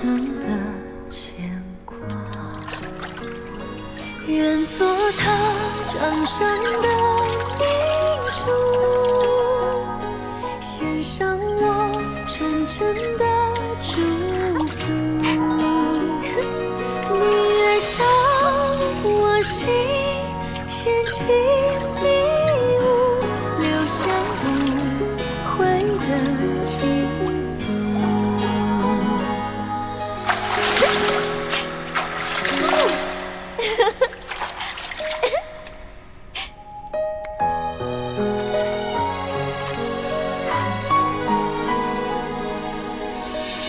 生的牵挂。愿做他掌上的明珠，献上我纯真的祝福。你爱照我心，献情礼物，留下无悔的情愫。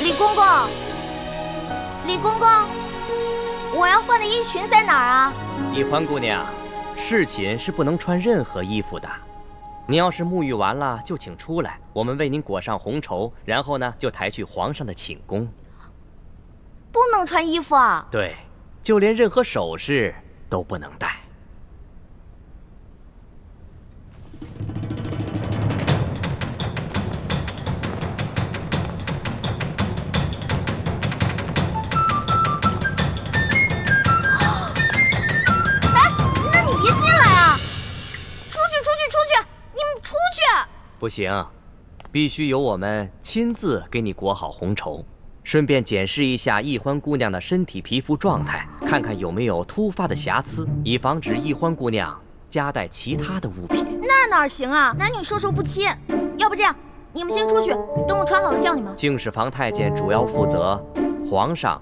李公公，李公公，我要换的衣裙在哪儿啊？易欢姑娘，侍寝是不能穿任何衣服的。你要是沐浴完了，就请出来，我们为您裹上红绸，然后呢，就抬去皇上的寝宫。不能穿衣服啊？对，就连任何首饰都不能戴。不行，必须由我们亲自给你裹好红绸，顺便检视一下易欢姑娘的身体皮肤状态，看看有没有突发的瑕疵，以防止易欢姑娘夹带其他的物品。那哪行啊，男女授受不亲。要不这样，你们先出去，等我穿好了叫你们。敬事房太监主要负责皇上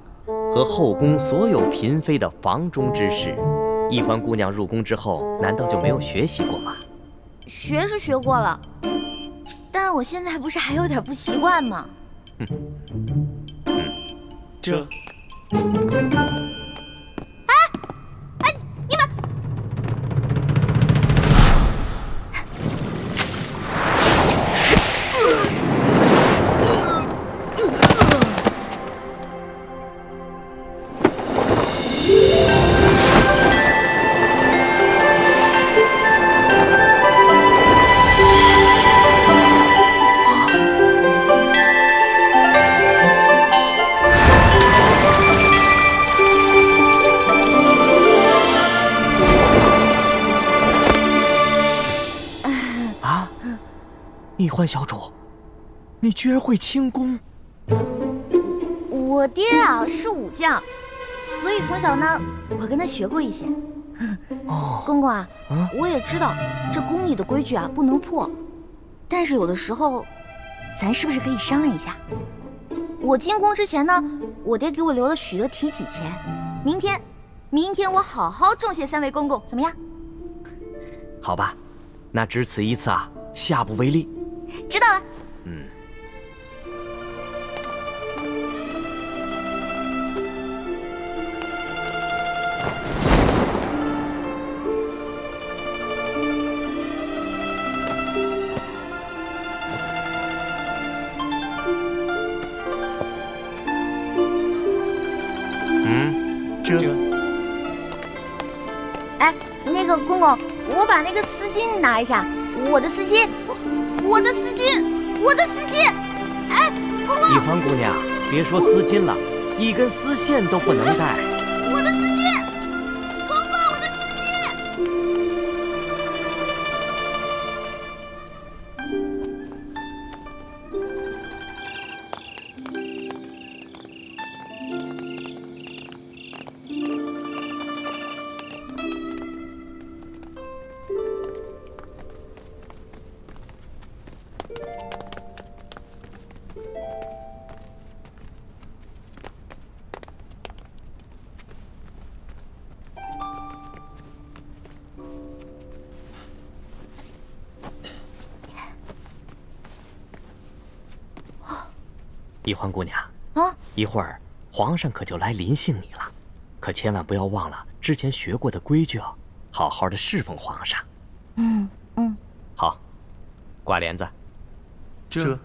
和后宫所有嫔妃的房中之事。易欢姑娘入宫之后，难道就没有学习过吗？学是学过了，但我现在不是还有点不习惯吗？这。哎，你们！易欢小主，你居然会轻功！我爹啊是武将，所以从小呢，我跟他学过一些。哦，公公啊，我也知道这宫里的规矩啊不能破，但是有的时候，咱是不是可以商量一下？我进宫之前呢，我爹给我留了许多提起钱，明天我好好重谢三位公公，怎么样？好吧，那只此一次啊，下不为例。知道了。哎，那个公公，我把那个丝巾拿一下，我的丝巾。哎，公公！易欢姑娘，别说丝巾了，一根丝线都不能带。我的丝巾，公公，我的丝巾。易欢姑娘啊，一会儿皇上可就来临幸你了，可千万不要忘了之前学过的规矩哦，好好的侍奉皇上。好，挂帘子。这。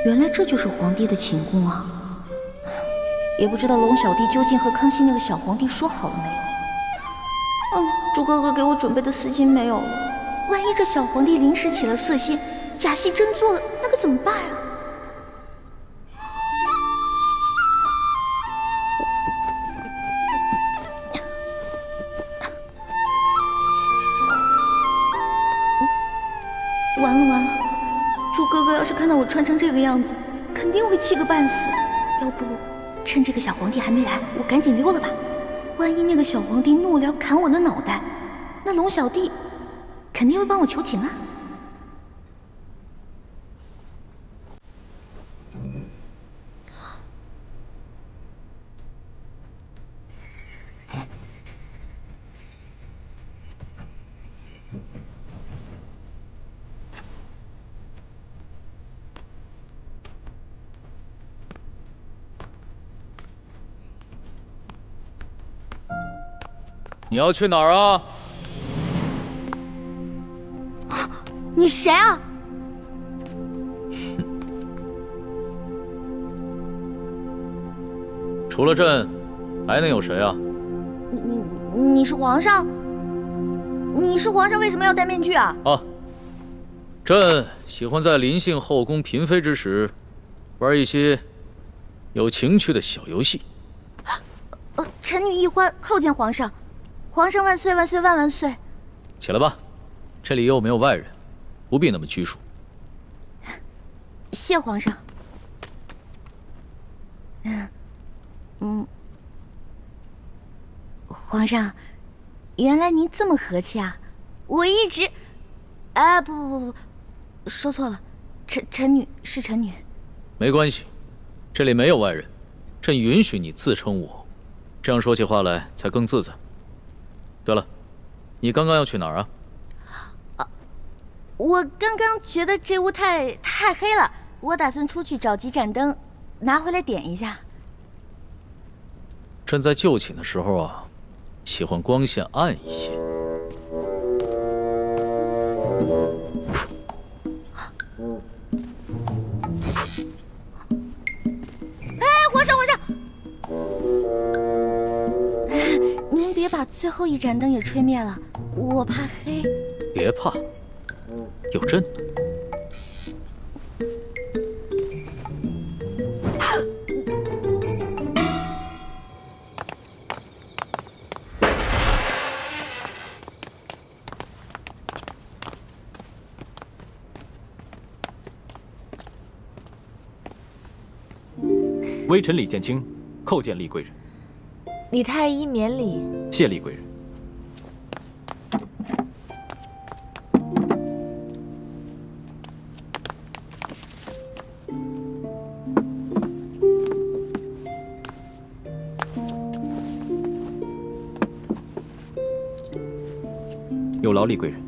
原来这就是皇帝的寝宫啊！也不知道龙小弟究竟和康熙那个小皇帝说好了没有。猪哥哥给我准备的丝巾没有了，万一这小皇帝临时起了色心，假戏真做了，那可怎么办啊？完了完了，猪哥哥要是看到我穿成这个样子，肯定会气个半死。要不趁这个小皇帝还没来，我赶紧溜了吧。万一那个小皇帝怒了要砍我的脑袋，那龙小弟肯定会帮我求情啊。你要去哪儿啊？你谁啊？除了朕，还能有谁啊？你是皇上？你是皇上，为什么要戴面具啊？啊，朕喜欢在临幸后宫嫔妃之时，玩一些有情趣的小游戏。臣女一欢叩见皇上，皇上万岁万岁万万岁！起来吧，这里又没有外人，不必那么拘束。谢皇上。皇上，原来您这么和气啊！我一直……不，说错了，臣女是臣女。没关系，这里没有外人，朕允许你自称我，这样说起话来才更自在。对了，你刚刚要去哪儿啊？我刚刚觉得这屋太黑了，我打算出去找几盏灯，拿回来点一下。朕在就寝的时候啊，喜欢光线暗一些。皇上，您别把最后一盏灯也吹灭了，我怕黑。别怕，有朕。微臣李建清叩见厉贵人。李太医免礼。谢厉贵人。有劳厉贵人。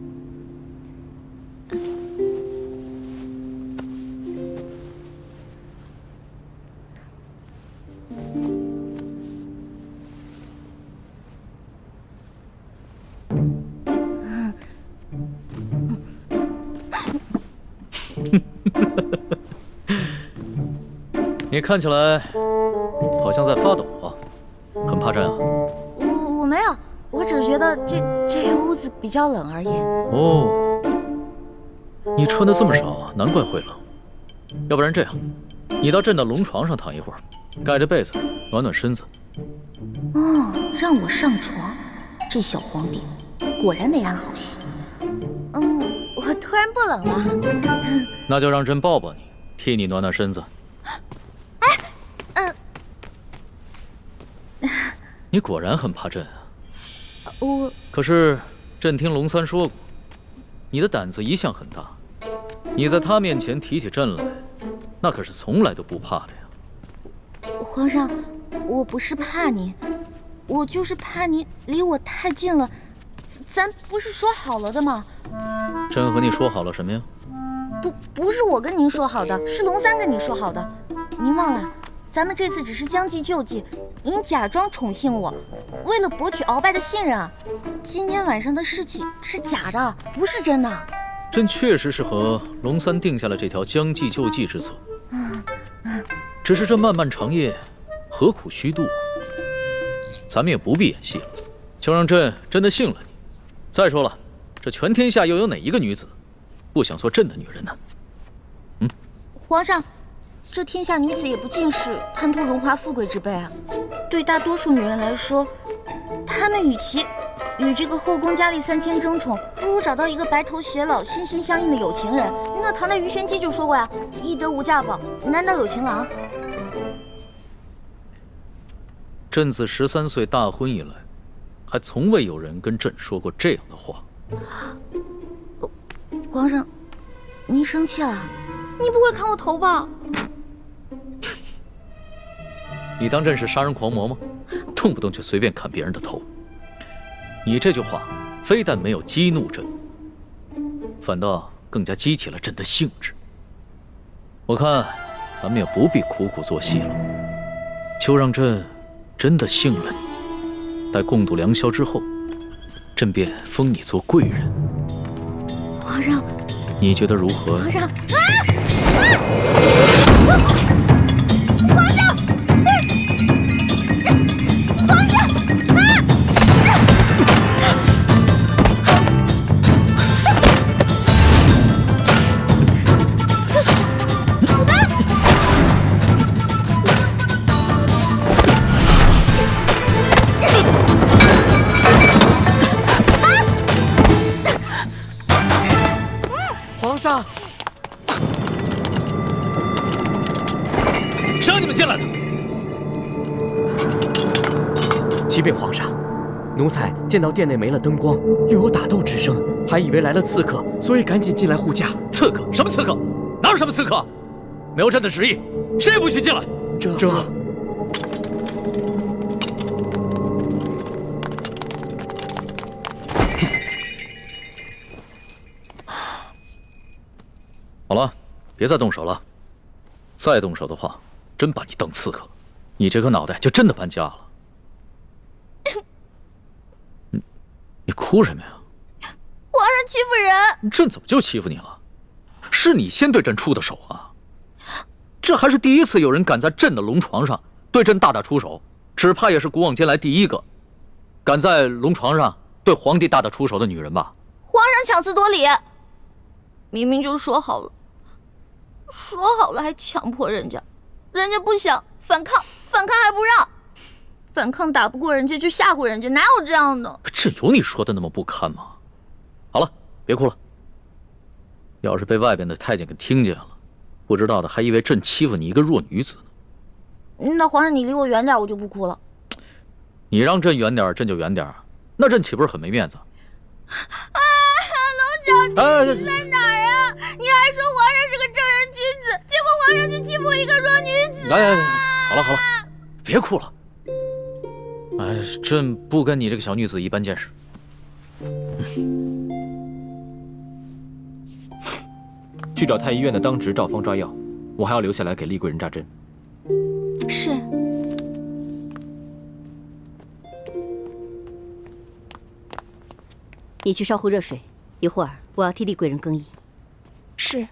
你看起来好像在发抖啊，很怕朕啊？我没有，我只是觉得这屋子比较冷而已。哦，你穿的这么少，难怪会冷。要不然这样，你到朕的龙床上躺一会儿，盖着被子暖暖身子。让我上床，这小皇帝果然没安好心。我突然不冷了。那就让朕抱抱你，替你暖暖身子。你果然很怕朕啊！可是朕听龙三说过，你的胆子一向很大，你在他面前提起朕来，那可是从来都不怕的呀。皇上，我不是怕您，我就是怕您离我太近了。咱不是说好了的吗？朕和你说好了什么呀？不是我跟您说好的，是龙三跟你说好的。您忘了，咱们这次只是将计就计，您假装宠幸我，为了博取鳌拜的信任啊。今天晚上的事情是假的，不是真的。朕确实是和龙三定下了这条将计就计之策，只是这漫漫长夜，何苦虚度？咱们也不必演戏了，就让朕真的信了你。再说了，这全天下又有哪一个女子不想做朕的女人呢？皇上，这天下女子也不尽是贪图荣华富贵之辈啊。对大多数女人来说，她们与其与这个后宫佳丽3000争宠，不如找到一个白头偕老、心心相印的有情人。那唐代鱼玄机就说过呀：“易得无价宝，难得有情郎。”朕自13岁大婚以来，还从未有人跟朕说过这样的话。皇上，您生气了？你不会砍我头吧？你当朕是杀人狂魔吗？动不动就随便砍别人的头。你这句话非但没有激怒朕，反倒更加激起了朕的兴致。我看咱们也不必苦苦做戏了，就让朕真的信了你。待共度良宵之后，朕便封你做贵人。皇上，你觉得如何？皇上，皇上，谁让你们进来的？启禀皇上，奴才见到殿内没了灯光，又有打斗之声，还以为来了刺客，所以赶紧进来护驾。刺客？什么刺客？哪有什么刺客？没有朕的旨意，谁也不许进来。这……好了，别再动手了。再动手的话，真把你当刺客，你这颗脑袋就真的搬家了。你哭什么呀？皇上欺负人！朕怎么就欺负你了？是你先对朕出的手啊！这还是第一次有人敢在朕的龙床上对朕大打出手，只怕也是古往今来第一个敢在龙床上对皇帝大打出手的女人吧？皇上强词夺理，明明就说好了，还强迫人家，人家不想反抗，反抗还不让，反抗打不过人家就吓唬人家，哪有这样的？朕有你说的那么不堪吗？好了，别哭了。要是被外边的太监给听见了，不知道的还以为朕欺负你一个弱女子呢。那皇上你离我远点，我就不哭了。你让朕远点，朕就远点，那朕岂不是很没面子？龙小弟，你在哪儿啊？你还说皇上是个正人君子，结果皇上就欺负一个弱女子。来，好了，别哭了。哎，朕不跟你这个小女子一般见识。去找太医院的当值赵方抓药，我还要留下来给厉贵人扎针。是。你去烧壶热水，一会儿我要替厉贵人更衣。是。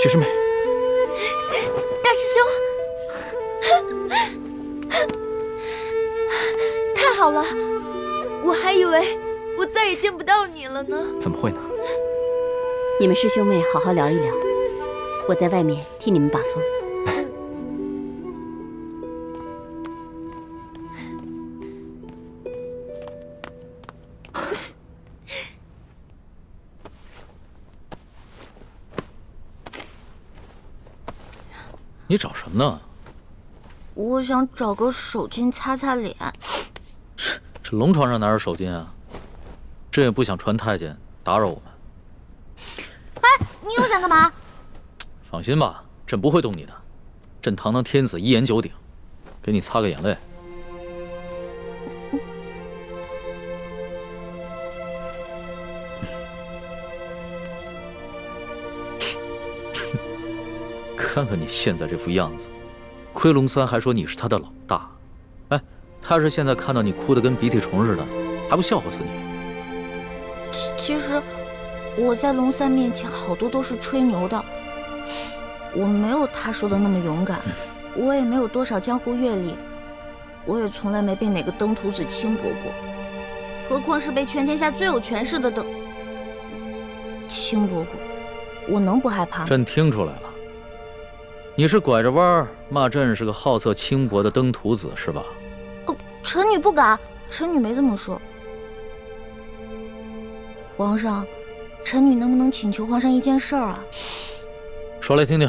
雪师妹，大师兄，太好了，我还以为我再也见不到你了呢。怎么会呢？你们师兄妹好好聊一聊，我在外面替你们把风。你找什么呢？我想找个手巾擦擦脸。这龙床上哪有手巾啊？朕也不想传太监打扰我们。哎，你又想干嘛？放心吧，朕不会动你的。朕堂堂天子，一言九鼎，给你擦个眼泪。看看你现在这副样子，亏龙三还说你是他的老大。哎，他是现在看到你哭得跟鼻涕虫似的，还不笑话死你？其实我在龙三面前好多都是吹牛的，我没有他说的那么勇敢，我也没有多少江湖阅历，我也从来没被哪个登徒子轻薄过，何况是被全天下最有权势的轻薄过，我能不害怕吗？朕听出来了，你是拐着弯儿骂朕是个好色轻薄的登徒子是吧？臣女不敢，臣女没这么说。皇上，臣女能不能请求皇上一件事啊？说来听听。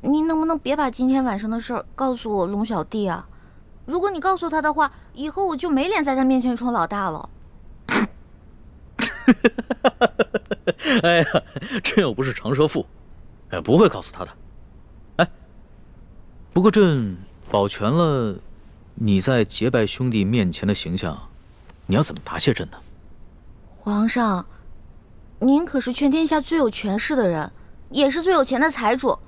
您能不能别把今天晚上的事儿告诉我龙小弟啊？如果你告诉他的话，以后我就没脸在他面前充老大了。哎呀，朕又不是长舌妇，不会告诉他的。哎，不过朕保全了你在结拜兄弟面前的形象，你要怎么答谢朕呢？皇上，您可是全天下最有权势的人，也是最有钱的财主，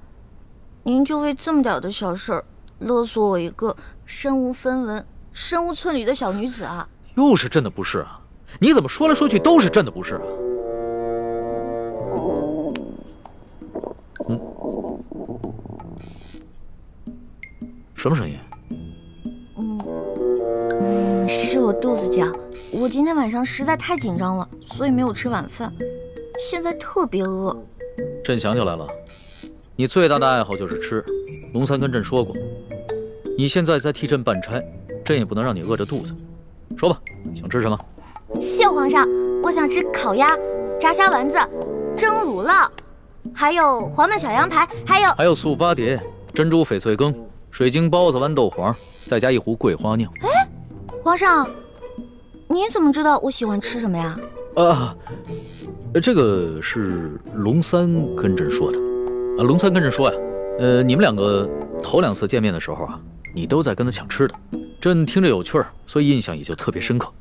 您就为这么点的小事儿勒索我一个身无分文、身无寸缕的小女子啊！又是朕的不是啊！你怎么说来说去都是朕的不是啊？什么声音？是我肚子叫。我今天晚上实在太紧张了，所以没有吃晚饭，现在特别饿。朕想起来了，你最大的爱好就是吃。龙三跟朕说过，你现在在替朕办差，朕也不能让你饿着肚子。说吧，想吃什么？谢皇上，我想吃烤鸭、炸虾丸子、蒸乳酪，还有黄焖小羊排，还有素八碟、珍珠翡翠羹、水晶包子、豌豆黄，再加一壶桂花酿。哎，皇上，你怎么知道我喜欢吃什么呀？这个是龙三跟朕说的。龙三跟朕说呀，你们两个头2次见面的时候啊，你都在跟他抢吃的，朕听着有趣儿，所以印象也就特别深刻。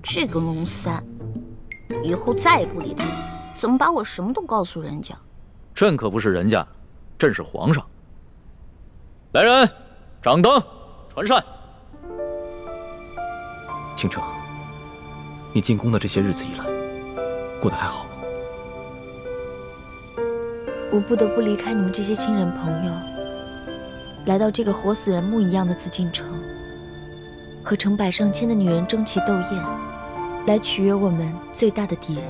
这个龙三，以后再也不理他，怎么把我什么都告诉人家？朕可不是人家，朕是皇上。来人，掌灯，传膳。倾城，你进宫的这些日子以来，过得还好吗？我不得不离开你们这些亲人朋友，来到这个活死人墓一样的紫禁城，和成百上千的女人争奇斗艳，来取悦我们最大的敌人。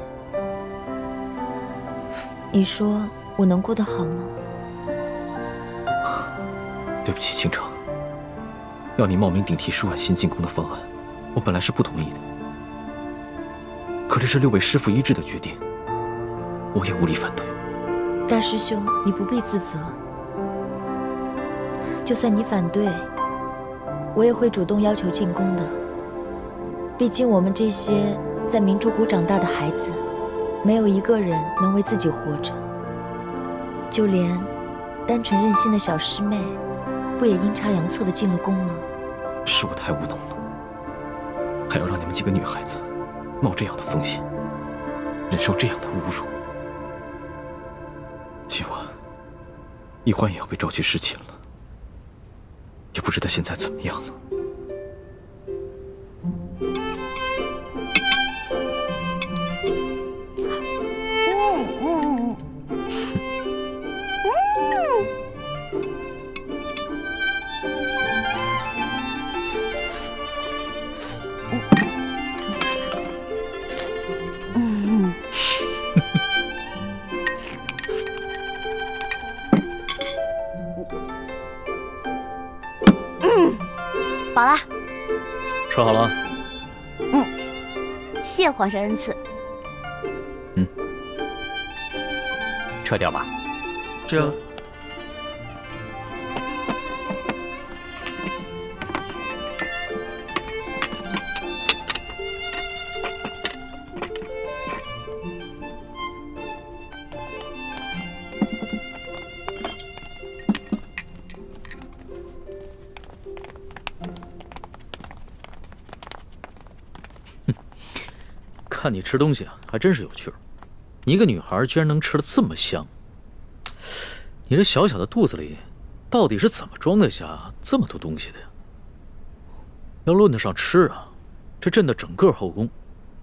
你说我能过得好吗？对不起，倾城，要你冒名顶替舒婉欣进宫的方案，我本来是不同意的。可这是6位师父一致的决定，我也无力反对。大师兄，你不必自责。就算你反对，我也会主动要求进宫的。毕竟我们这些在明珠谷长大的孩子，没有一个人能为自己活着。就连单纯任性的小师妹，不也阴差阳错地进了宫吗？是我太无能了，还要让你们几个女孩子冒这样的风险，忍受这样的侮辱。今晚，易欢也要被召去侍寝了，也不知他现在怎么样了。饱了。吃好了？谢皇上恩赐。撤掉吧。这。看你吃东西啊，还真是有趣儿。你一个女孩居然能吃得这么香，你这小小的肚子里到底是怎么装得下这么多东西的呀？要论得上吃啊，这朕的整个后宫，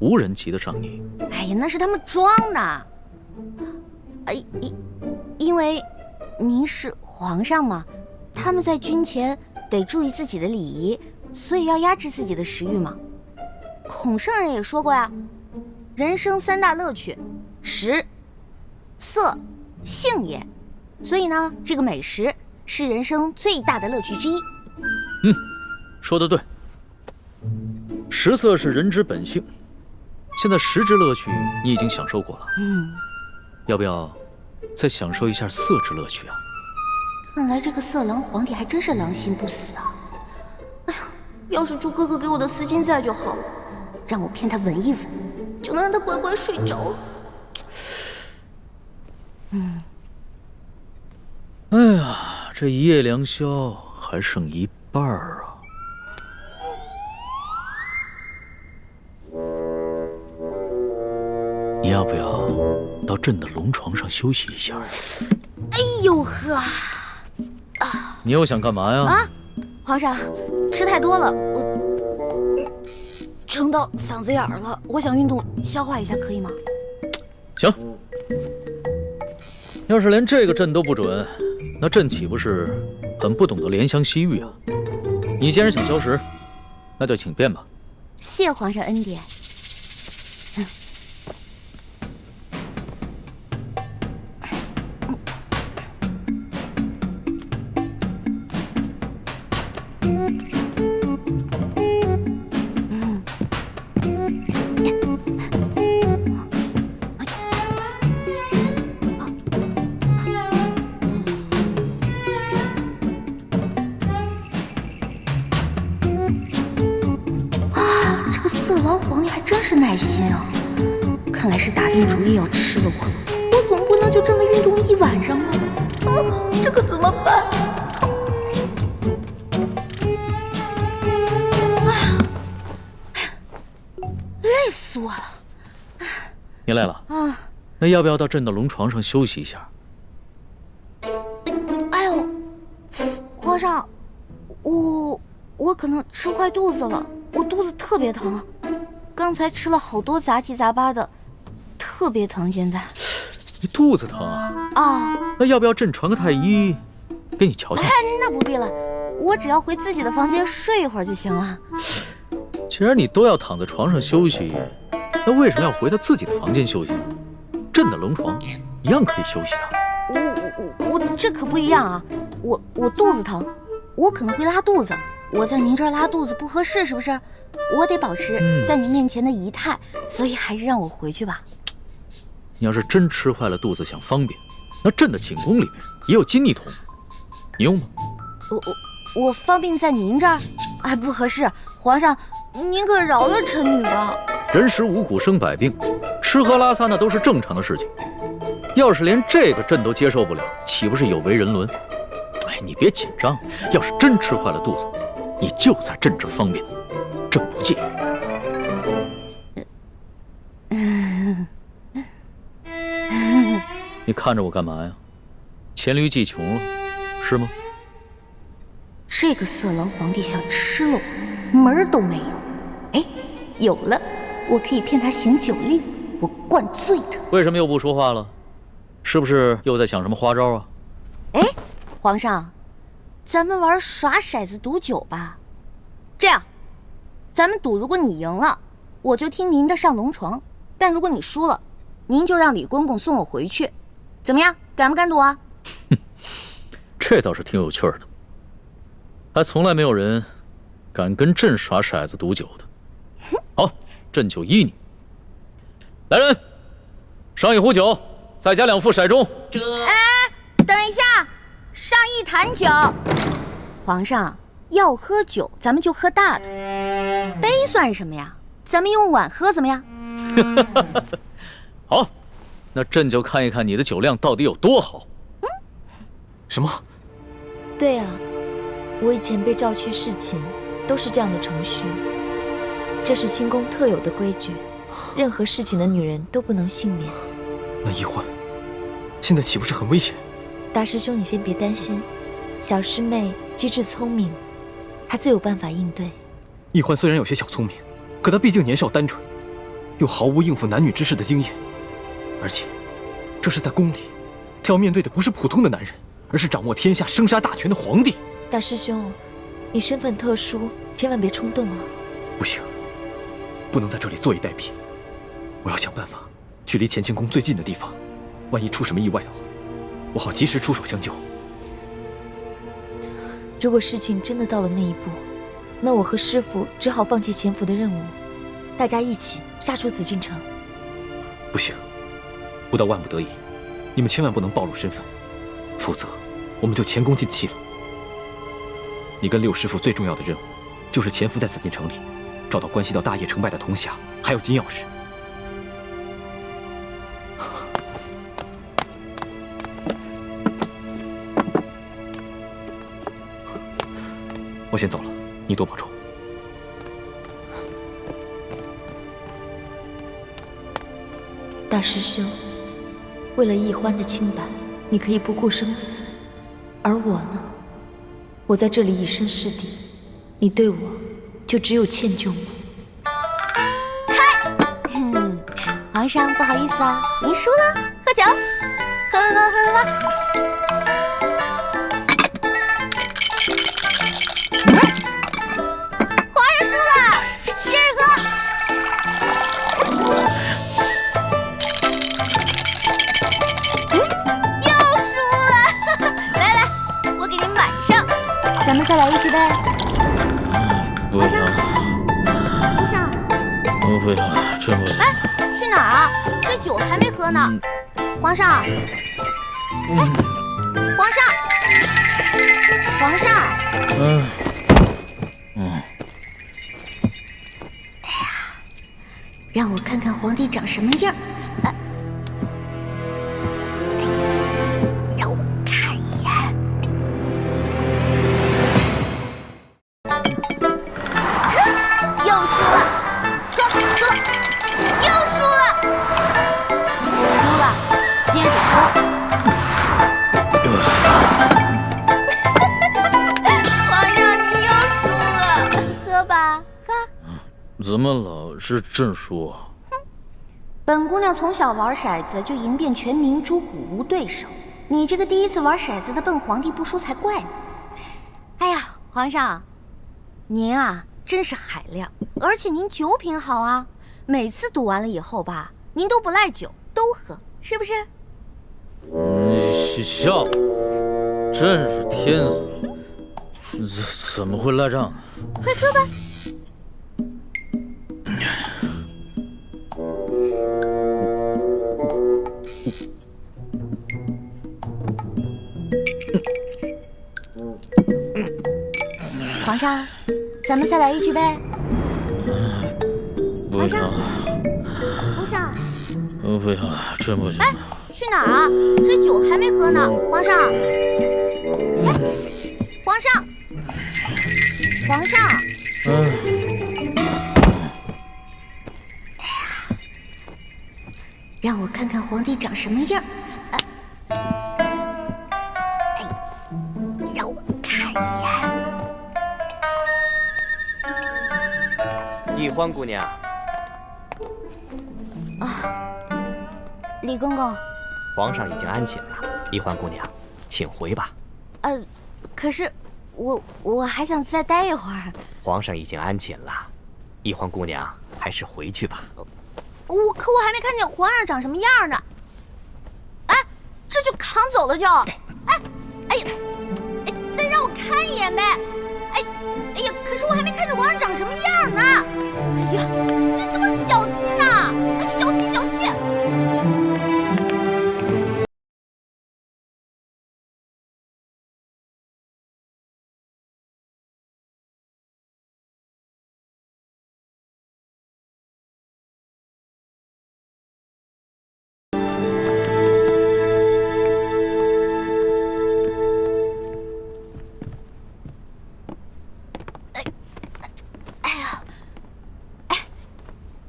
无人及得上你。哎呀，那是他们装的。因为您是皇上嘛，他们在军前得注意自己的礼仪，所以要压制自己的食欲嘛。孔圣人也说过呀，人生3大乐趣，食、色、性也。所以呢，这个美食是人生最大的乐趣之一。说得对。食色是人之本性，现在食之乐趣你已经享受过了，要不要再享受一下色之乐趣啊？看来这个色狼皇帝还真是狼心不死啊！哎呀，要是猪哥哥给我的丝巾在就好了，让我骗他闻一闻，就能让他乖乖睡着了。哎呀，这一夜良宵还剩一半啊！你要不要到朕的龙床上休息一下？哎呦呵！你又想干嘛呀？皇上，吃太多了，我撑到嗓子眼儿了，我想运动消化一下，可以吗？行。要是连这个朕都不准，那朕岂不是很不懂得怜香惜玉啊？你既然想消食，那就请便吧。谢皇上恩典。色狼皇帝还真是耐心啊！看来是打定主意要吃了我总不能就这么运动一晚上吧？这可怎么办？累死我了！你累了啊？那要不要到朕的龙床上休息一下？哎呦，皇上，我可能吃坏肚子了，我肚子特别疼。刚才吃了好多杂七杂八的，特别疼。现在你肚子疼啊？那要不要朕传个太医给你瞧瞧？那不必了，我只要回自己的房间睡一会儿就行了。既然你都要躺在床上休息，那为什么要回到自己的房间休息呢？朕的龙床一样可以休息啊。我这可不一样啊！我肚子疼，我可能会拉肚子。我在您这儿拉肚子不合适，是不是？我得保持在您面前的仪态，所以还是让我回去吧。你要是真吃坏了肚子想方便，那朕的寝宫里面也有金逆桶，你用吗？我方便在您这儿？哎，不合适，皇上，您可饶了臣女吧。人食五谷生百病，吃喝拉撒那都是正常的事情。要是连这个朕都接受不了，岂不是有违人伦？哎，你别紧张，要是真吃坏了肚子，你就在朕这儿方便，朕不介意。你看着我干嘛呀？黔驴技穷了，是吗？这个色狼皇帝想吃了我，门儿都没有。哎，有了，我可以骗他行酒令，我灌醉他。为什么又不说话了？是不是又在想什么花招啊？哎，皇上，咱们玩耍骰子赌酒吧。这样，咱们赌，如果你赢了，我就听您的上龙床；但如果你输了，您就让李公公送我回去。怎么样，敢不敢赌啊？这倒是挺有趣的，还从来没有人敢跟朕耍骰子赌酒的。好，朕就依你。来人，上一壶酒，再加2副骰盅。哎，等一下，上1坛酒。皇上要喝酒，咱们就喝大的，杯算什么呀？咱们用碗喝怎么样？好，那朕就看一看你的酒量到底有多好。什么？对啊，我以前被召去侍寝，都是这样的程序。这是清宫特有的规矩，任何侍寝的女人都不能幸免。那医患现在岂不是很危险？大师兄，你先别担心，小师妹机智聪明，她自有办法应对。易欢虽然有些小聪明，可她毕竟年少单纯，又毫无应付男女之事的经验，而且这是在宫里，她要面对的不是普通的男人，而是掌握天下生杀大权的皇帝。大师兄，你身份特殊，千万别冲动啊！不行，不能在这里坐以待毙，我要想办法去离乾清宫最近的地方，万一出什么意外的话，我好及时出手相救。如果事情真的到了那一步，那我和师父只好放弃潜伏的任务，大家一起杀出紫禁城。不行，不到万不得已，你们千万不能暴露身份，否则我们就前功尽弃了。你跟六师父最重要的任务，就是潜伏在紫禁城里，找到关系到大业成败的铜匣，还有金钥匙。我先走了，你多保重。大师兄，为了易欢的清白，你可以不顾生死，而我呢？我在这里以身试敌，你对我就只有歉疚吗？皇上不好意思啊，您输了，喝酒，喝。皇上输了，接着喝。又输了，来，我给您满上。咱们再来一局呗。不要，皇上，我不要，真不要。哎，去哪儿啊？这酒还没喝呢。皇上，哎，皇上，皇上。哎呀，让我看看皇帝长什么样。让我看一眼。又输了，喝，又输了，输了，接着喝。皇上，你又输了，喝吧，喝。怎么老是朕输啊？本姑娘从小玩骰子就赢遍全明珠谷，无对手。你这个第一次玩骰子的笨皇帝不输才怪呢。哎呀，皇上，您啊真是海量，而且您酒品好啊，每次赌完了以后吧，您都不赖酒，都喝，是不是？笑我，真是天死，怎么会赖账呢？快喝吧。皇上，咱们再来一局呗。不要，皇上，不要，真不行。哎，去哪儿啊？这酒还没喝呢，皇上。哎，皇上，皇上。哎呀，让我看看皇帝长什么样。让我看一眼。易欢姑娘，李公公，皇上已经安寝了，易欢姑娘，请回吧。可是我还想再待一会儿。皇上已经安寝了，易欢姑娘还是回去吧。可我还没看见皇上长什么样呢。哎，这就扛走了就。哎呀，再让我看一眼呗。哎呀，可是我还没看见皇上长什么样呢。哎呀，你这么小气呢？小气小气。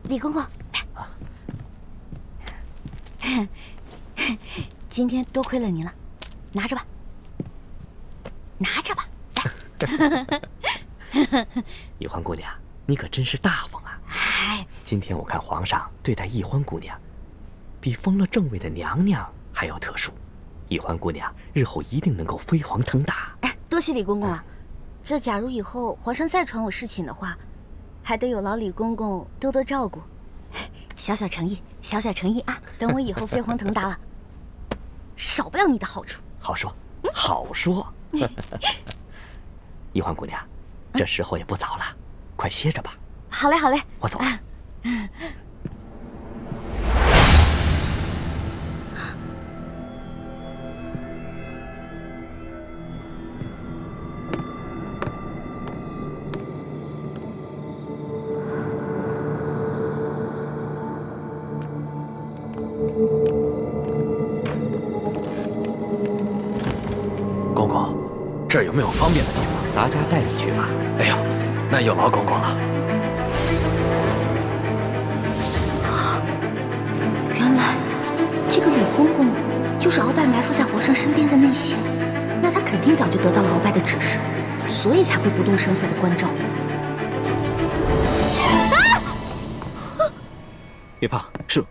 李公公，今天多亏了您了，拿着吧。拿着吧。易欢姑娘，你可真是大方啊！哎，今天我看皇上对待易欢姑娘，比封了正位的娘娘还要特殊。易欢姑娘日后一定能够飞黄腾达。哎，多谢李公公啊！这假如以后皇上再传我侍寝的话，还得有劳李公公多多照顾。小小诚意，小小诚意啊！等我以后飞黄腾达了，少不了你的好处。好说，好说。易欢姑娘，这时候也不早了，快歇着吧。好嘞，好嘞，我走了。公公，这儿有没有方便的地方？咱家带你去吧。哎呦，那有劳公公了。原来这个李公公就是鳌拜埋伏在皇上身边的内线，那他肯定早就得到了鳌拜的指示，所以才会不动声色的关照。别怕，是。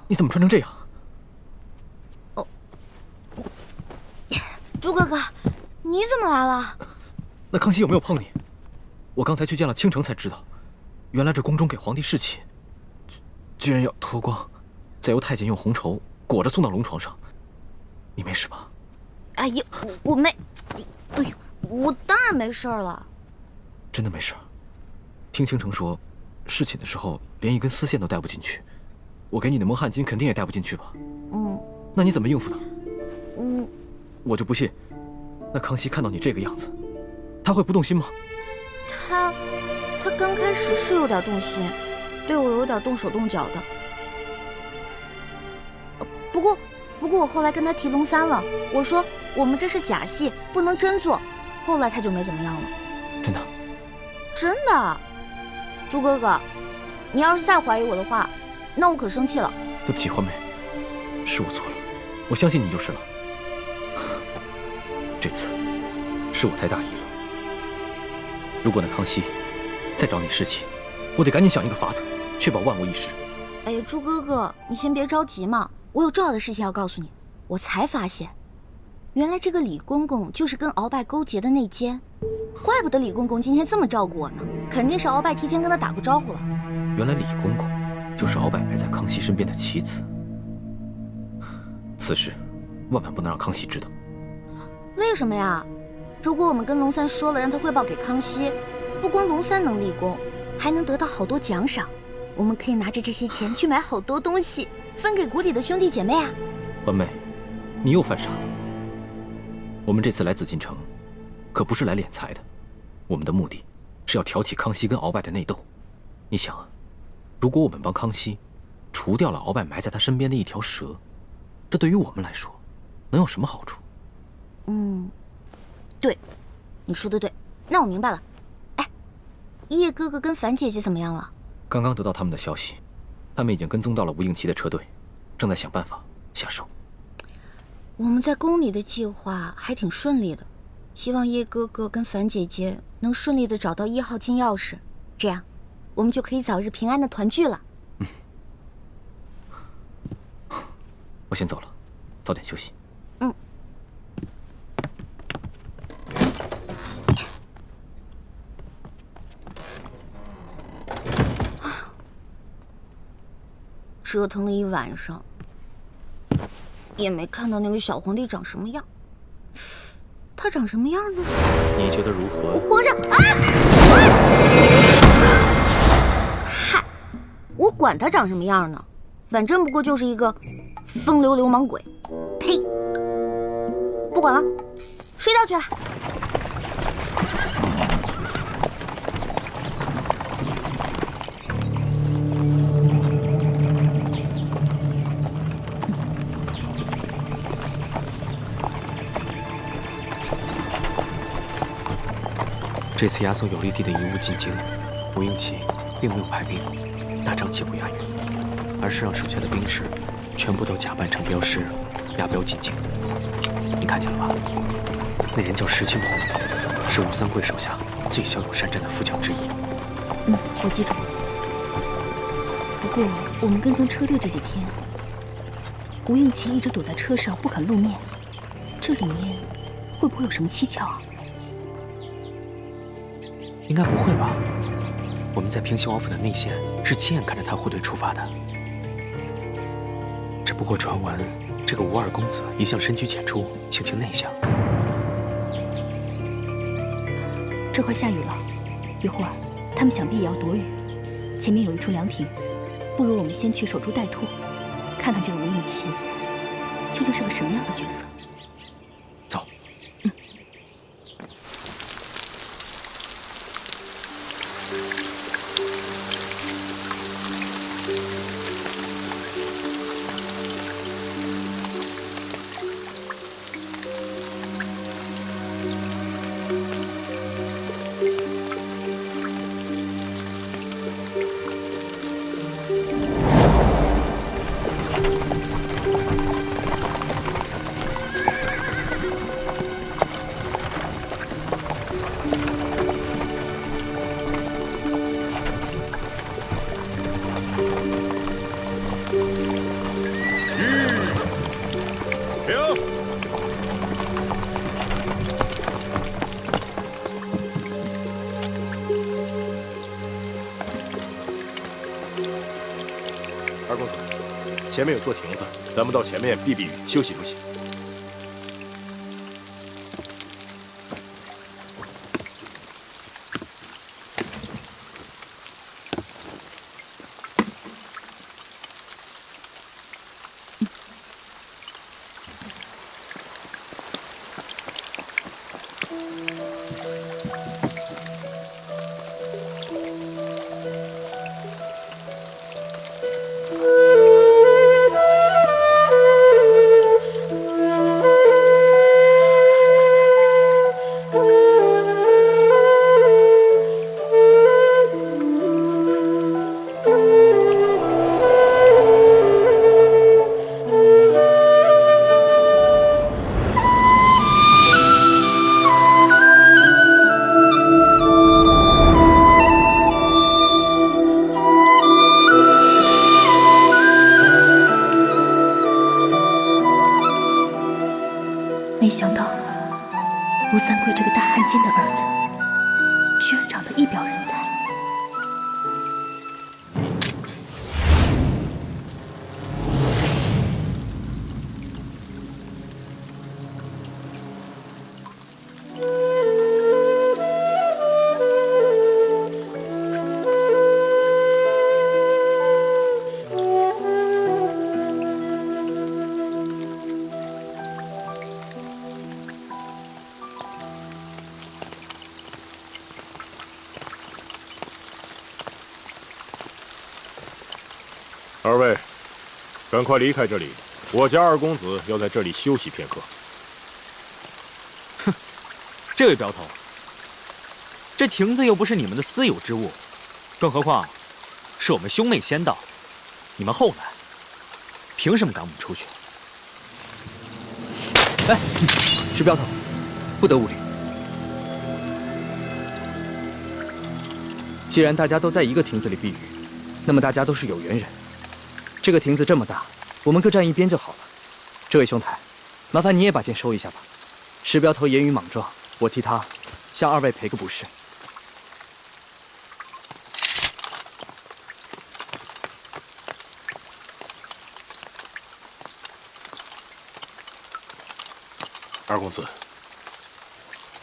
你怎么穿成这样？朱哥哥，你怎么来了？那康熙有没有碰你？我刚才去见了倾城才知道，原来这宫中给皇帝侍寝，居然要脱光，再由太监用红绸裹着送到龙床上。你没事吧？哎呀，我没，哎呦，我当然没事了。真的没事？听倾城说，侍寝的时候连一根丝线都带不进去，我给你的蒙汗巾肯定也带不进去吧？那你怎么应付的？我就不信，那康熙看到你这个样子，他会不动心吗？他刚开始是有点动心，对我有点动手动脚的。不过我后来跟他提龙三了，我说我们这是假戏，不能真做。后来他就没怎么样了。真的？真的。朱哥哥，你要是再怀疑我的话，那我可生气了。对不起，欢梅，是我错了，我相信你就是了。这次是我太大意了。如果那康熙再找你侍寝，我得赶紧想一个法子，确保万无一失。哎呀，朱哥哥，你先别着急嘛，我有重要的事情要告诉你。我才发现，原来这个李公公就是跟鳌拜勾结的内奸，怪不得李公公今天这么照顾我呢，肯定是鳌拜提前跟他打过招呼了。原来李公公就是鳌拜埋在康熙身边的棋子，此事万万不能让康熙知道。为什么呀？如果我们跟龙三说了，让他汇报给康熙，不光龙三能立功，还能得到好多奖赏。我们可以拿着这些钱去买好多东西，分给谷底的兄弟姐妹啊。欢妹，你又犯傻了。我们这次来紫禁城，可不是来敛财的，我们的目的是要挑起康熙跟鳌拜的内斗。你想啊，如果我们帮康熙除掉了鳌拜埋在他身边的一条蛇，这对于我们来说能有什么好处？对，你说的对，那我明白了。哎，叶哥哥跟樊姐姐怎么样了？刚刚得到他们的消息，他们已经跟踪到了吴应奇的车队，正在想办法下手。我们在宫里的计划还挺顺利的，希望叶哥哥跟樊姐姐能顺利的找到1号金钥匙，这样我们就可以早日平安的团聚了。我先走了，早点休息。折腾了一晚上，也没看到那个小皇帝长什么样。他长什么样呢？你觉得如何？皇上啊！嗨，我管他长什么样呢，反正不过就是一个风流流氓鬼。呸！不管了，睡觉去了。这次亚索有利地的遗物进京，吴应奇并没有派兵大张旗鼓押运，而是让手下的兵士全部都假扮成镖师，押镖进京。你看见了吧？那人叫石青红，是吴三桂手下最骁勇善战的副将之一。我记住了。不过我们跟踪车队这几天，吴应奇一直躲在车上不肯露面，这里面会不会有什么蹊跷啊？应该不会吧？我们在平西王府的内线是亲眼看着他护队出发的。只不过传闻，这个吴二公子一向深居简出，性情内向。这快下雨了，一会儿他们想必也要躲雨。前面有一处凉亭，不如我们先去守株待兔，看看这个吴应奇究竟是个什么样的角色。走。二公子，前面有座亭子，咱们到前面避避雨，休息休息。没想到吴三桂这个大汉奸的儿子，居然长得一表人才。二位，赶快离开这里，我家二公子要在这里休息片刻。哼，这位镖头，这亭子又不是你们的私有之物，更何况是我们兄妹先到，你们后来，凭什么赶我们出去？哎，石镖头，不得无礼。既然大家都在一个亭子里避雨，那么大家都是有缘人。这个亭子这么大，我们各站一边就好了。这位兄台，麻烦你也把剑收一下吧。石镖头言语莽撞，我替他向二位赔个不是。二公子，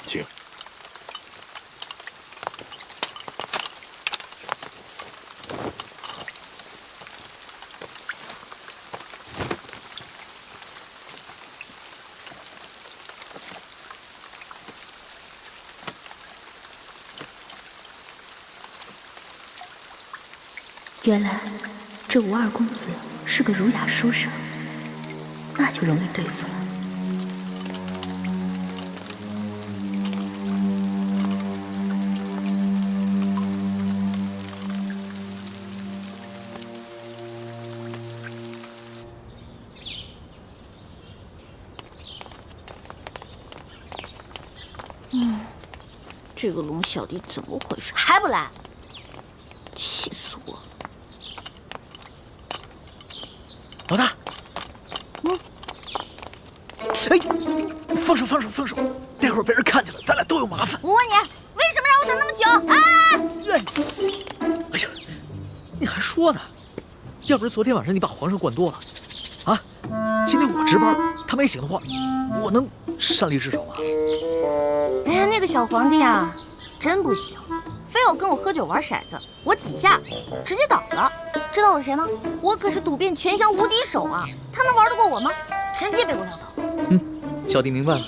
请。原来这吴二公子是个儒雅书生，那就容易对付了。这个龙小弟怎么回事？还不来？气死我了！老大，哎，放手，待会儿被人看见了，咱俩都有麻烦。我问你，为什么让我等那么久啊？哎呀，你还说呢？要不是昨天晚上你把皇上灌多了，啊，今天我值班，他没醒的话，我能擅离职守吗？哎呀，那个小皇帝啊，真不行，非要跟我喝酒玩骰子，我几下直接倒了。知道我是谁吗？我可是赌遍全湘无敌手啊！他能玩得过我吗？直接被我撂倒。小弟明白了，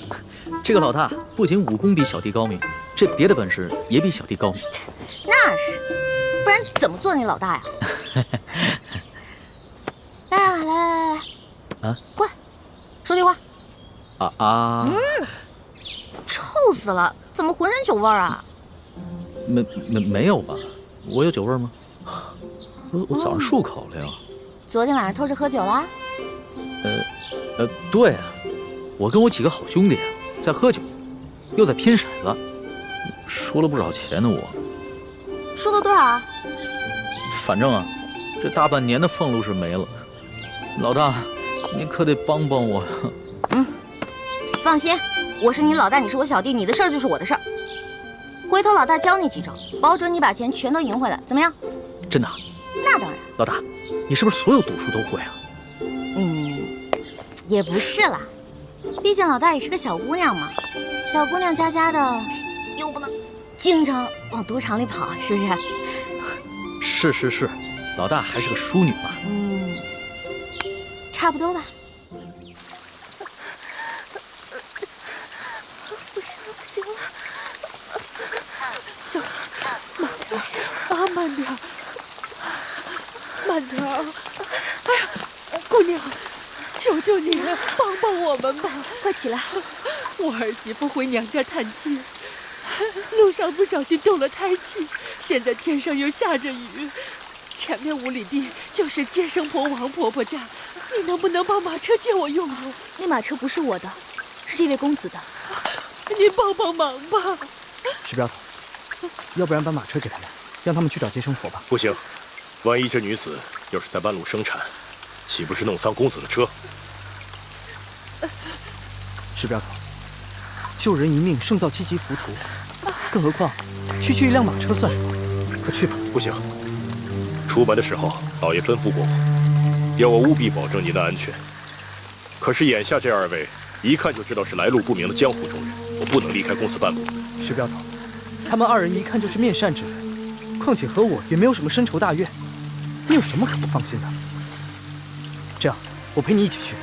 这个老大不仅武功比小弟高明，这别的本事也比小弟高明。那是，不然怎么做你老大呀？来，啊，过来，说句话。臭死了！怎么浑身酒味啊？没有吧？我有酒味吗？我早上漱口了呀。昨天晚上偷着喝酒啦？对啊，我跟我几个好兄弟啊，在喝酒，又在拼骰子，输了不少钱呢。我输了多少啊？反正啊，这大半年的俸禄是没了。老大，你可得帮帮我。放心，我是你老大，你是我小弟，你的事儿就是我的事儿。回头老大教你几招，保准你把钱全都赢回来，怎么样？真的？那当然。老大，你是不是所有赌术都会啊？也不是啦，毕竟老大也是个小姑娘嘛，小姑娘家家的，又不能经常往赌场里跑，是不是？是，老大还是个淑女嘛。差不多吧。不行了，小心，慢点，慢点！哎呀，姑娘，求求你帮帮我们吧！快起来！我儿媳妇回娘家探亲，路上不小心动了胎气，现在天上又下着雨，前面5里地就是接生婆王婆婆家，你能不能把马车借我用用？那马车不是我的，是这位公子的。您帮帮忙吧。石镖头，要不然把马车给他们，让他们去找接生婆吧。不行，万一这女子要是在半路生产，岂不是弄脏公子的车？石镖头，救人一命胜造7级浮屠，更何况区一辆马车算什么？快去吧。不行，出门的时候老爷吩咐过我，要我务必保证您的安全。可是眼下这2位一看就知道是来路不明的江湖中人，我不能离开公子半步。石镖头，他们2人一看就是面善之人，况且和我也没有什么深仇大怨，你有什么可不放心的？这样，我陪你一起去。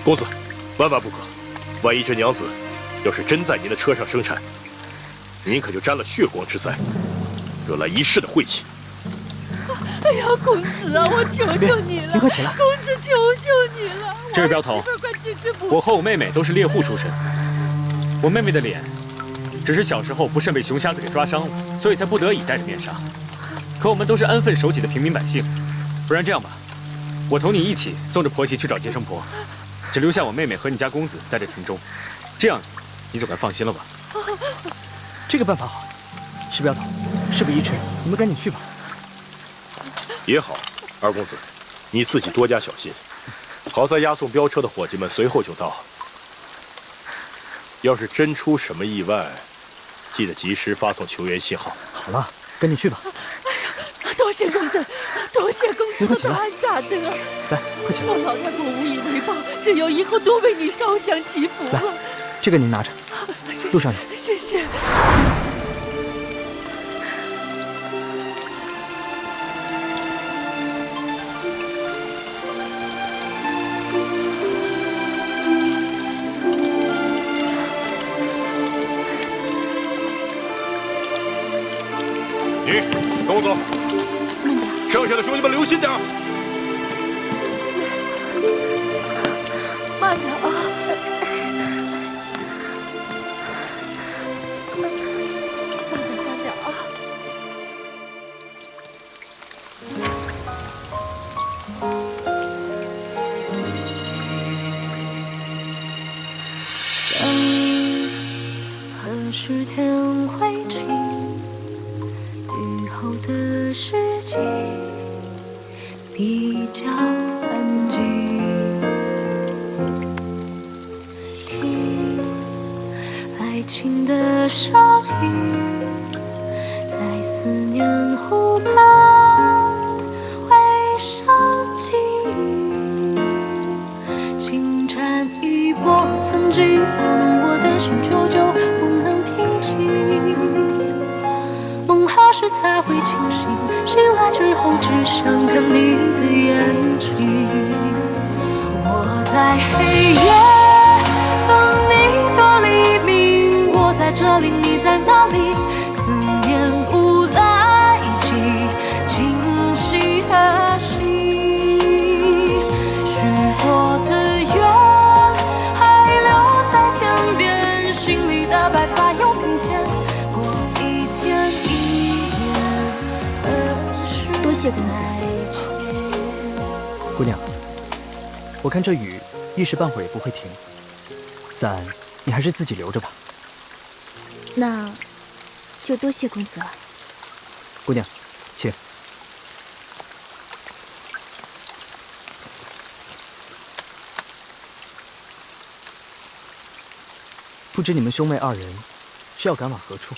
公子，万万不可！万一这娘子要是真在您的车上生产，您可就沾了血光之灾，惹来一世的晦气。哎呀，公子啊，我求求你了！你快起来！公子，求求你了！这位镖头，我和我妹妹都是猎户出身，我妹妹的脸只是小时候不慎被熊瞎子给抓伤了，所以才不得已戴着面纱。可我们都是安分守己的平民百姓，不然这样吧，我同你一起送着婆媳去找接生婆，只留下我妹妹和你家公子在这庭中，这样你总该放心了吧？这个办法好。石镖头，事不宜迟，你们赶紧去吧。也好，二公子，你自己多加小心。好在押送镖车的伙计们随后就到。要是真出什么意外，记得及时发送求援信号。好了，赶紧去吧。哎呀，多谢公子，多谢公子的大恩大德。来，快起来！我老太婆无以为报，只有以后多为你烧香祈福了。来，这个您拿着，路上有。谢谢。你跟我走，剩下的兄弟们留心点。慢点啊！慢点啊！当你很是天会晴，雨后的世界比较安静。听爱情的声音，在思念湖畔回声记忆，轻缠一波曾经拨弄过的心，久久不能平静。梦何时才会清醒？醒来之后只想看你的眼睛。我在黑夜等你的黎明，我在这里，你在哪里？思念无来一起今夕何夕？许多的愿还留在天边，心里的白发又平添。过一天一年的事，多谢公子。姑娘，我看这雨一时半会儿也不会停，伞你还是自己留着吧。那就多谢公子了。姑娘，请。不知你们兄妹二人是要赶往何处？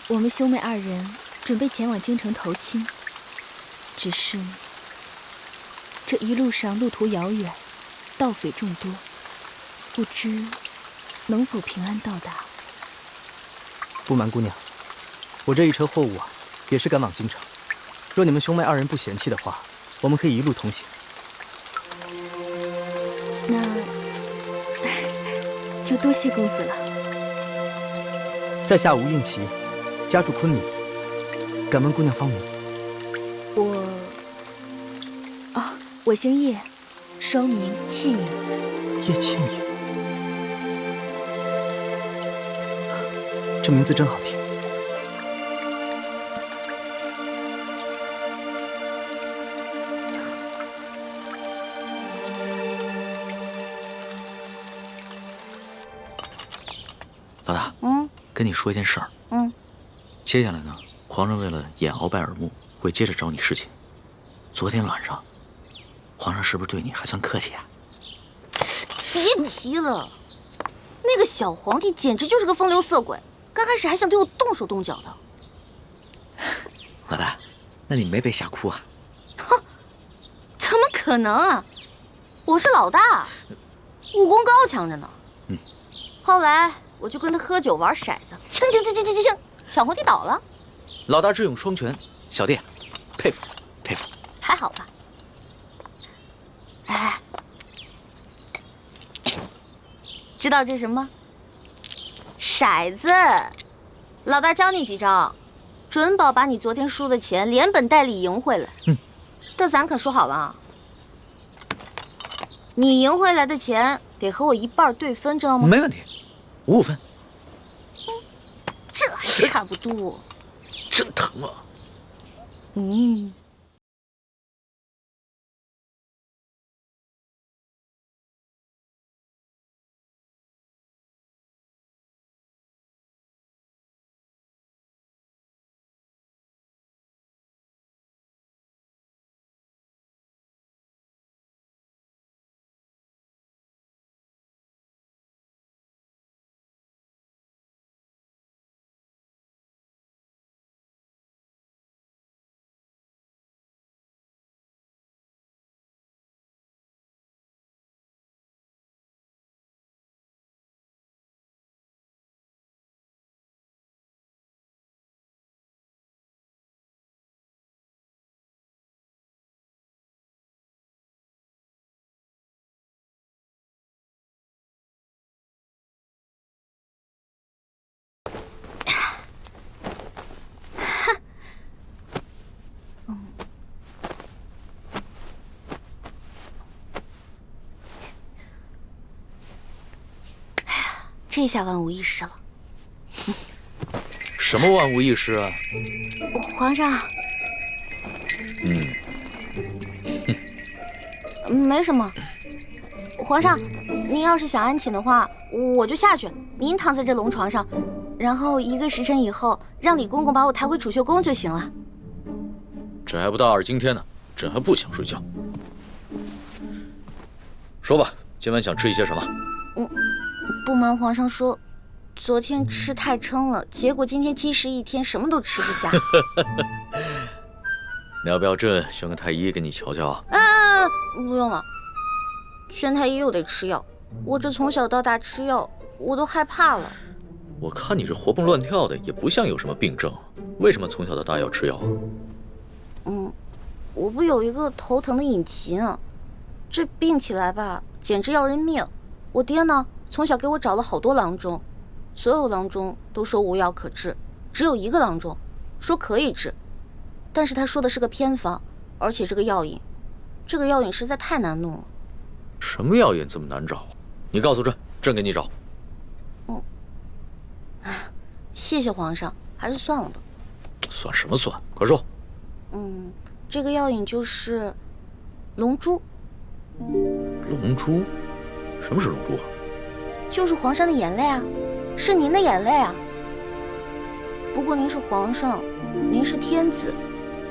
我们兄妹二人准备前往京城投亲，只是这一路上路途遥远，盗匪众多，不知能否平安到达。不瞒姑娘，我这一车货物也是赶往京城。若你们兄妹二人不嫌弃的话，我们可以一路同行。那就多谢公子了。在下吴应奇，家住昆明，敢问姑娘芳名？我姓叶，双名倩影。叶倩影，这名字真好听。老大，跟你说一件事儿。接下来呢，皇上为了掩鳌拜耳目，会接着找你侍寝。昨天晚上，皇上是不是对你还算客气啊？别提了，那个小皇帝简直就是个风流色鬼，刚开始还想对我动手动脚的。老大，那你没被吓哭啊？哼，怎么可能啊！我是老大，武功高强着呢。后来我就跟他喝酒玩骰子，锵，小皇帝倒了。老大智勇双全，小弟佩服佩服。还好吧？哎，知道这是什么？骰子。老大教你几招，准保把你昨天输的钱连本带利赢回来。但咱可说好了啊，你赢回来的钱得和我一半对分，知道吗？没问题，5分。这还差不多。真疼啊！这下万无一失了。什么万无一失啊？皇上。没什么。皇上，您要是想安寝的话，我就下去，您躺在这龙床上，然后1个时辰以后，让李公公把我抬回储秀宫就行了。朕还不大二今天呢，朕还不想睡觉。说吧，今晚想吃一些什么？不瞒皇上说，昨天吃太撑了，结果今天积食一天，什么都吃不下。你要不要朕选个太医给你瞧瞧啊？不用了，宣太医又得吃药，我这从小到大吃药，我都害怕了。我看你这活蹦乱跳的，也不像有什么病症，为什么从小到大要吃药啊？我不有一个头疼的隐疾啊，这病起来吧，简直要人命。我爹呢，从小给我找了好多郎中，所有郎中都说无药可治，只有一个郎中说可以治，但是他说的是个偏方，而且这个药引实在太难弄了。什么药引这么难找？你告诉朕，朕给你找。谢谢皇上，还是算了吧。算什么算？快说。这个药引就是龙珠。龙珠？什么是龙珠啊？就是皇上的眼泪啊，是您的眼泪啊。不过您是皇上，您是天子，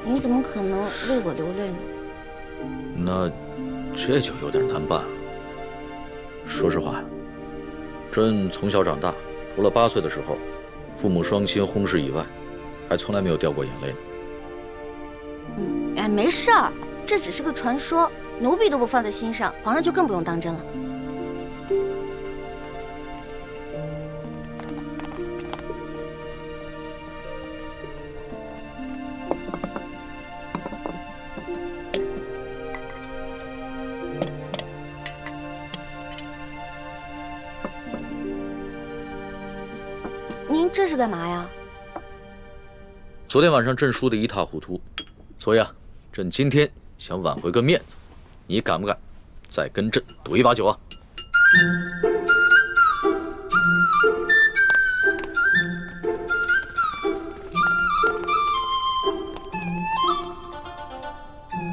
您怎么可能为我流泪呢？那这就有点难办了。说实话，朕从小长大，除了8岁的时候，父母双亲轰逝以外，还从来没有掉过眼泪呢。没事儿，这只是个传说，奴婢都不放在心上，皇上就更不用当真了。您这是干嘛呀？昨天晚上朕输得一塌糊涂，所以啊，朕今天想挽回个面子，你敢不敢再跟朕赌一把酒啊？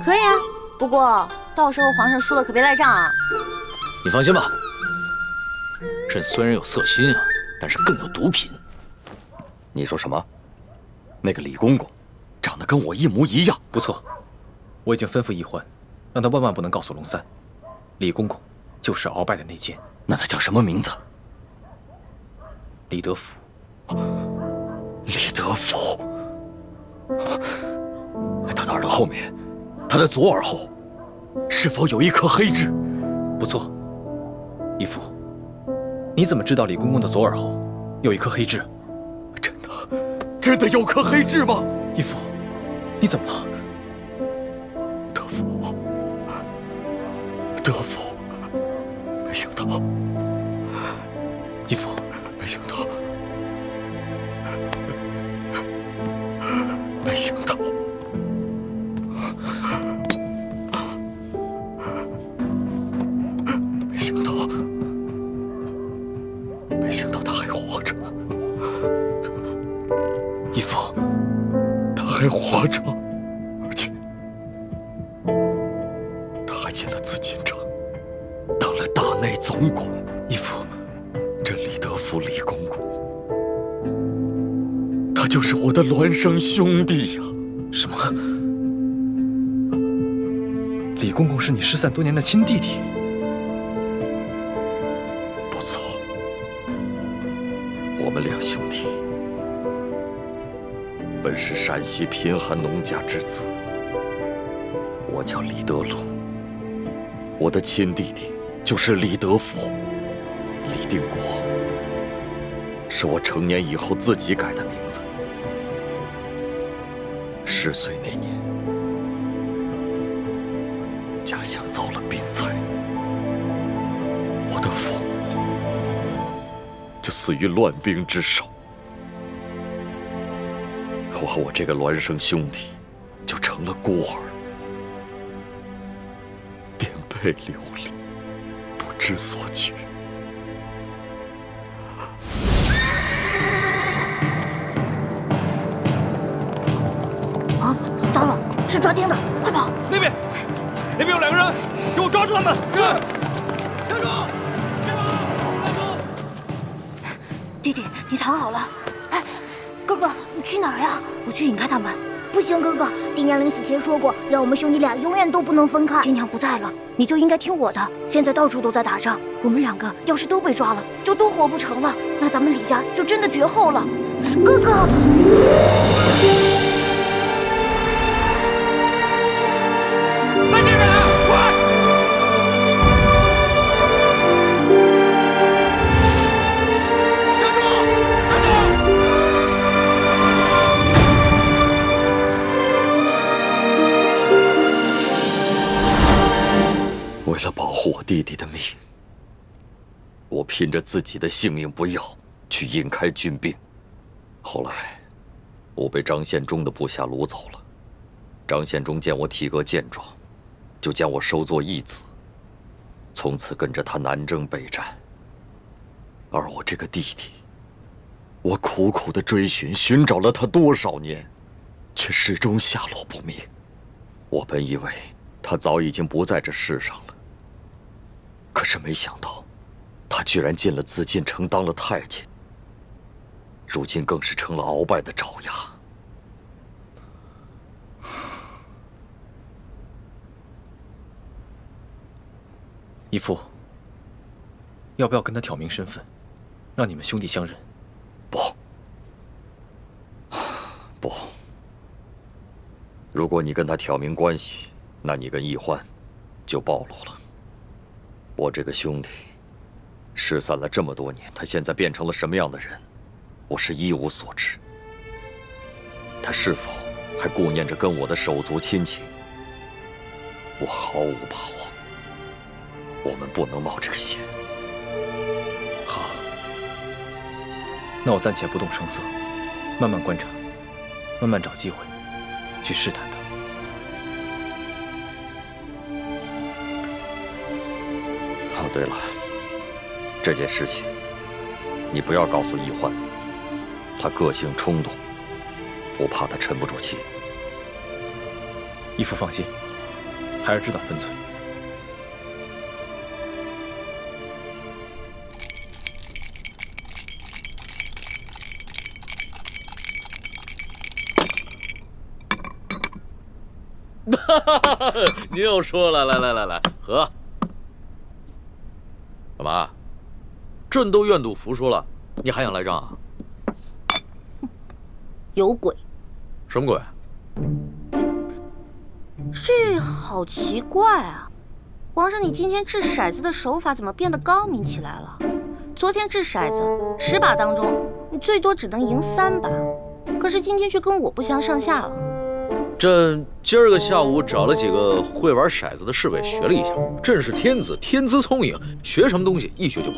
可以啊，不过到时候皇上输了可别赖账啊。你放心吧，朕虽然有色心啊，但是更有毒品。你说什么？那个李公公长得跟我一模一样。不错，我已经吩咐奕欢，让他万万不能告诉龙三，李公公就是鳌拜的内奸。那他叫什么名字？李德福。李德福，他的耳朵后面，他的左耳后，是否有一颗黑痣？不错，义父，你怎么知道李公公的左耳后有一颗黑痣？真的有颗黑痣吗？义父，你怎么了？德福，德福，没想到，义父，没想到，没想到，没想到，没想到他还活着。义父，他还活着，而且他还进了紫禁城，当了大内总管。义父，这李德福李公公，他就是我的孪生兄弟呀！什么？李公公是你失散多年的亲弟弟？不错，我们两兄弟本是陕西贫寒农家之子，我叫李德禄，我的亲弟弟就是李德福。李定国是我成年以后自己改的名字。10岁那年，家乡遭了兵灾，我的父母就死于乱兵之手。我和我这个孪生兄弟就成了孤儿，颠沛流离，不知所据。啊，糟了，是抓丁的，快跑！那边有2个人，给我抓住他们！是。站住！弟弟，你藏好了。哎，哥哥，你去哪儿呀？我去引开他们。不行，哥哥，爹娘临死前说过，要我们兄弟俩永远都不能分开。爹娘不在了，你就应该听我的。现在到处都在打仗，我们两个要是都被抓了，就都活不成了，那咱们李家就真的绝后了。哥哥。为了保护我弟弟的命，我拼着自己的性命不要，去引开军兵。后来，我被张献忠的部下掳走了。张献忠见我体格健壮，就将我收作义子，从此跟着他南征北战。而我这个弟弟，我苦苦的追寻找了他多少年，却始终下落不明。我本以为他早已经不在这世上了。可是没想到，他居然进了紫禁城当了太监，如今更是成了鳌拜的爪牙。义父，要不要跟他挑明身份，让你们兄弟相认？不，如果你跟他挑明关系，那你跟易欢就暴露了。我这个兄弟失散了这么多年，他现在变成了什么样的人，我是一无所知。他是否还顾念着跟我的手足亲情，我毫无把握。我们不能冒这个险。好，那我暂且不动声色，慢慢观察，慢慢找机会去试探他。哦，对了，这件事情你不要告诉易欢，他个性冲动，我怕他沉不住气。义父放心，孩儿知道分寸。你又说了，来，喝。干嘛？朕都愿赌服输了，你还想来仗啊？有鬼！什么鬼？这好奇怪啊！皇上，你今天掷骰子的手法怎么变得高明起来了？昨天掷骰子10把当中，你最多只能赢3把，可是今天却跟我不相上下了。朕今儿个下午找了几个会玩骰子的侍卫学了一下，朕是天子，天资聪颖，学什么东西一学就会。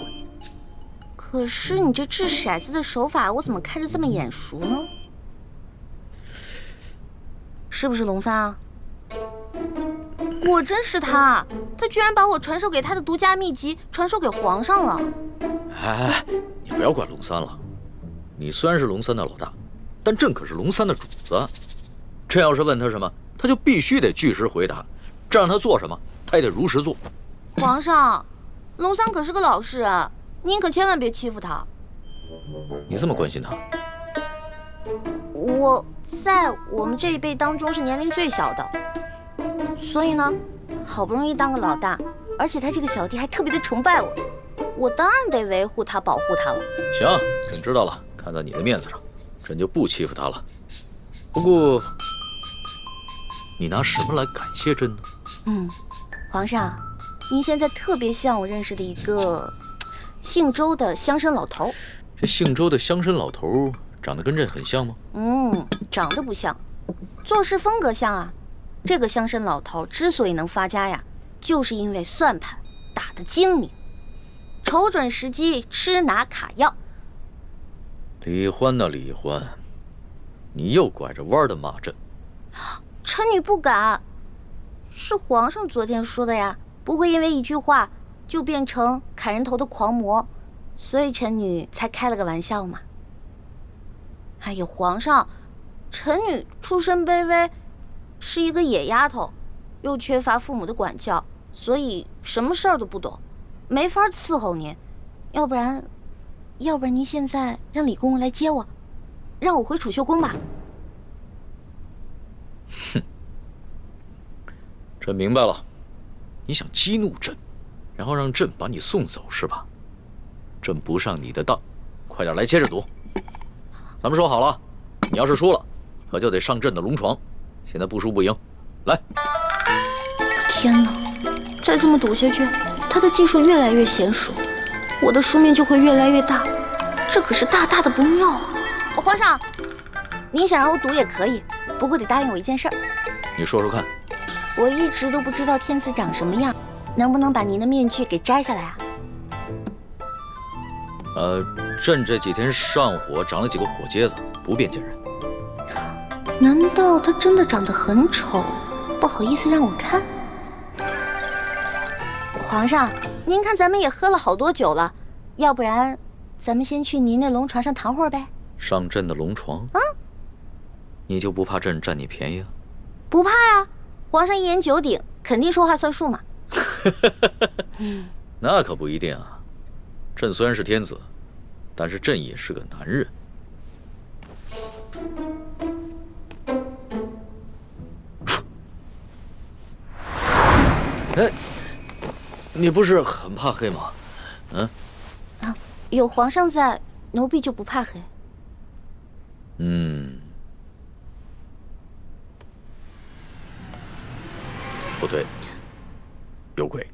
可是你这掷骰子的手法，我怎么看着这么眼熟呢？是不是龙三啊？果真是他，他居然把我传授给他的独家秘籍传授给皇上了。哎，你不要怪龙三了，你虽然是龙三的老大，但朕可是龙三的主子。朕要是问他什么，他就必须得据实回答，这让他做什么，他也得如实做。皇上，龙三可是个老实人，您可千万别欺负他。你这么关心他？我在我们这一辈当中是年龄最小的，所以呢，好不容易当个老大，而且他这个小弟还特别的崇拜我，我当然得维护他、保护他了。行，朕知道了，看在你的面子上，朕就不欺负他了。不过，你拿什么来感谢朕呢？皇上，您现在特别像我认识的一个姓周的乡绅老头。这姓周的乡绅老头长得跟朕很像吗？长得不像，做事风格像啊。这个乡绅老头之所以能发家呀，就是因为算盘打得精明，瞅准时机吃拿卡要。李欢呐，李欢，你又拐着弯的骂朕。臣女不敢，是皇上昨天说的呀，不会因为一句话就变成砍人头的狂魔，所以臣女才开了个玩笑嘛。哎呀，皇上，臣女出身卑微，是一个野丫头，又缺乏父母的管教，所以什么事儿都不懂，没法伺候您。要不然，要不然您现在让李公公来接我，让我回储秀宫吧。哼，朕明白了，你想激怒朕，然后让朕把你送走是吧？朕不上你的当，快点来接着赌。咱们说好了，你要是输了，可就得上朕的龙床。现在不输不赢，来！天哪，再这么赌下去，他的技术越来越娴熟，我的输面就会越来越大，这可是大大的不妙啊！皇上，您想让我赌也可以，不过得答应我一件事儿。你说说看。我一直都不知道天子长什么样，能不能把您的面具给摘下来啊？朕这几天上火长了几个火疖子，不便见人。难道他真的长得很丑，不好意思让我看？皇上，您看咱们也喝了好多酒了，要不然咱们先去您那龙床上躺会儿呗？上朕的龙床？啊？你就不怕朕占你便宜啊？不怕呀，皇上一言九鼎，肯定说话算数嘛。那可不一定啊。朕虽然是天子，但是朕也是个男人。哎，你不是很怕黑吗？嗯？啊，有皇上在，奴婢就不怕黑。嗯，不对，有鬼。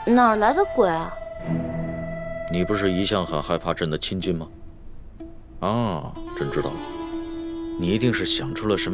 哪儿来的鬼啊？你不是一向很害怕朕的亲近吗？啊，朕知道了，你一定是想出了什么